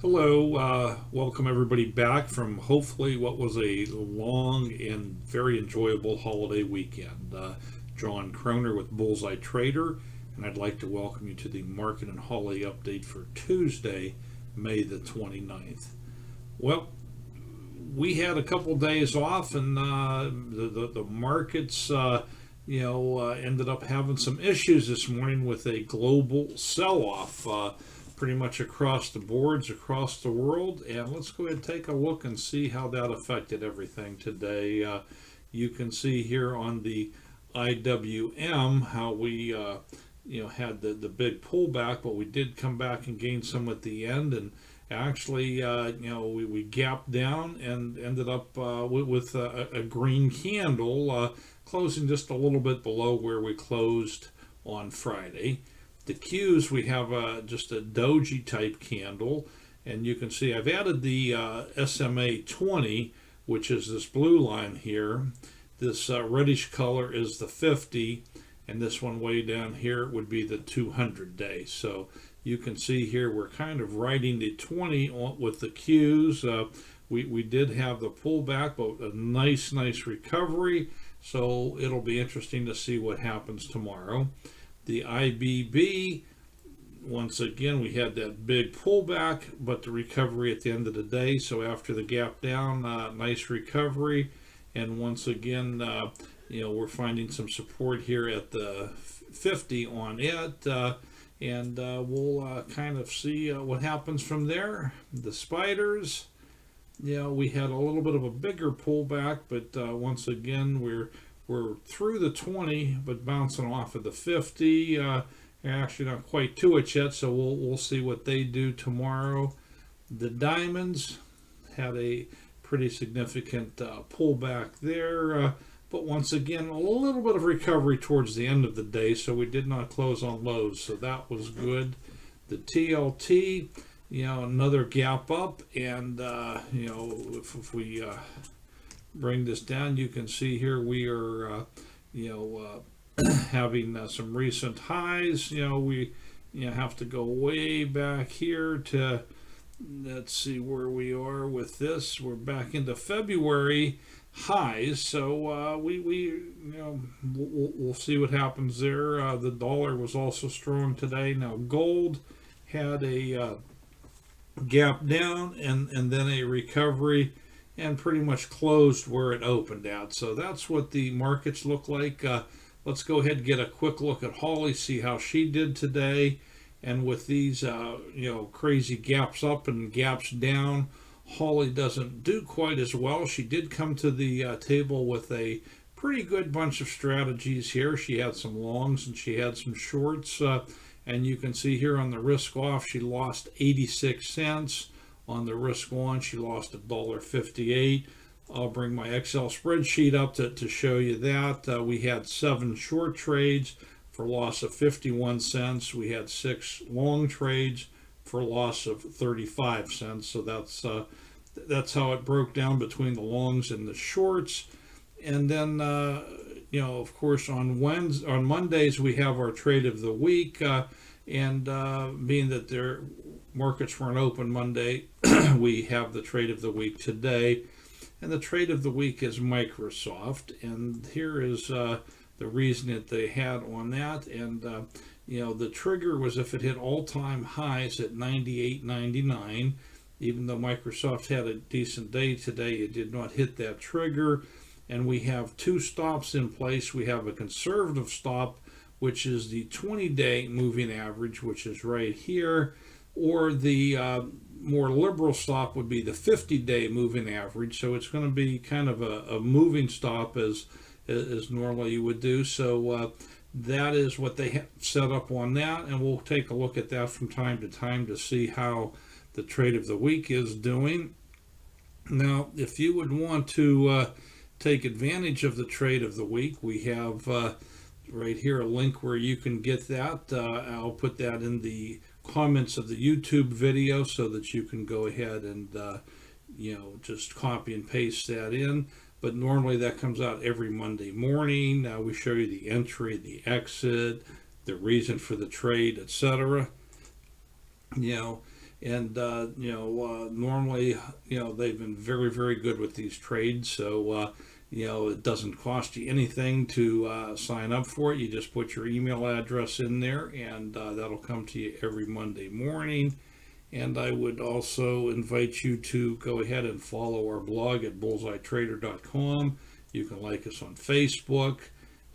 Hello, welcome everybody back from hopefully what was a long and very enjoyable holiday weekend. John Croner with Bullseye Trader, and I'd like to welcome you to the market and holiday update for Tuesday, May the 29th. Well, we had a couple days off, and the markets, ended up having some issues this morning with a global sell-off, pretty much across the boards, across the world. And let's go ahead and take a look and see how that affected everything today. You can see here on the IWM how we had the big pullback, but we did come back and gain some at the end. And actually, we gapped down and ended up with a green candle, closing just a little bit below where we closed on Friday. The Qs, we have just a doji type candle, and you can see I've added the SMA 20, which is this blue line here. This reddish color is the 50, and this one way down here would be the 200 day. So you can see here we're kind of riding the 20 with the Qs. We did have the pullback, but a nice recovery. So it'll be interesting to see what happens tomorrow. The IBB, once again, we had that big pullback, but the recovery at the end of the day. So after the gap down, nice recovery. And once again, we're finding some support here at the 50 on it. And we'll kind of see what happens from there. The spiders, we had a little bit of a bigger pullback, but once again, we're through the 20, but bouncing off of the 50. Actually, not quite to it yet, so we'll see what they do tomorrow. The diamonds had a pretty significant pullback there, but once again, a little bit of recovery towards the end of the day, so we did not close on lows, so that was good. The TLT, another gap up, and if we bring this down, you can see here we are, having some recent highs. We have to go way back here to, let's see where we are with this. We're back into February highs, so we'll see what happens there. The dollar was also strong today. Now gold had a gap down and then a recovery, and pretty much closed where it opened at. So that's what the markets look like. Let's go ahead and get a quick look at Holly, see how she did today. And with these, crazy gaps up and gaps down, Holly doesn't do quite as well. She did come to the table with a pretty good bunch of strategies here. She had some longs and she had some shorts. And you can see here on the risk off, she lost 86 cents. On the risk on, she lost $1.58. I'll bring my Excel spreadsheet up to show you that. We had 7 short trades for loss of 51 cents. We had 6 long trades for loss of 35 cents. So that's how it broke down between the longs and the shorts. And then, of course, on Mondays we have our trade of the week. And being that their markets weren't open Monday, we have the trade of the week today. And the trade of the week is Microsoft. And here is the reason that they had on that. And, the trigger was if it hit all-time highs at 98.99. Even though Microsoft had a decent day today, it did not hit that trigger. And we have 2 stops in place. We have a conservative stop, which is the 20-day moving average, which is right here, or the more liberal stop would be the 50-day moving average. So it's going to be kind of a moving stop as normally you would do. So that is what they have set up on that, and we'll take a look at that from time to time to see how the trade of the week is doing. Now, if you would want to take advantage of the trade of the week, we have right here a link where you can get that. I'll put that in the comments of the YouTube video so that you can go ahead and just copy and paste that in. But normally that comes out every Monday morning. Now we show you the entry, the exit, the reason for the trade, etc. And normally, they've been very, very good with these trades. So it doesn't cost you anything to sign up for it. You just put your email address in there, and that'll come to you every Monday morning. And I would also invite you to go ahead and follow our blog at bullseyetrader.com. You can like us on Facebook,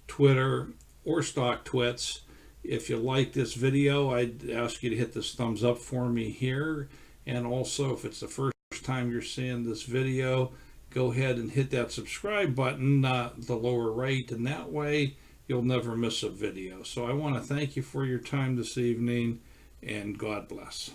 Twitter, or StockTwits. If you like this video, I'd ask you to hit this thumbs up for me here. And also, if it's the first time you're seeing this video, go ahead and hit that subscribe button, the lower right, and that way you'll never miss a video. So I want to thank you for your time this evening, and God bless.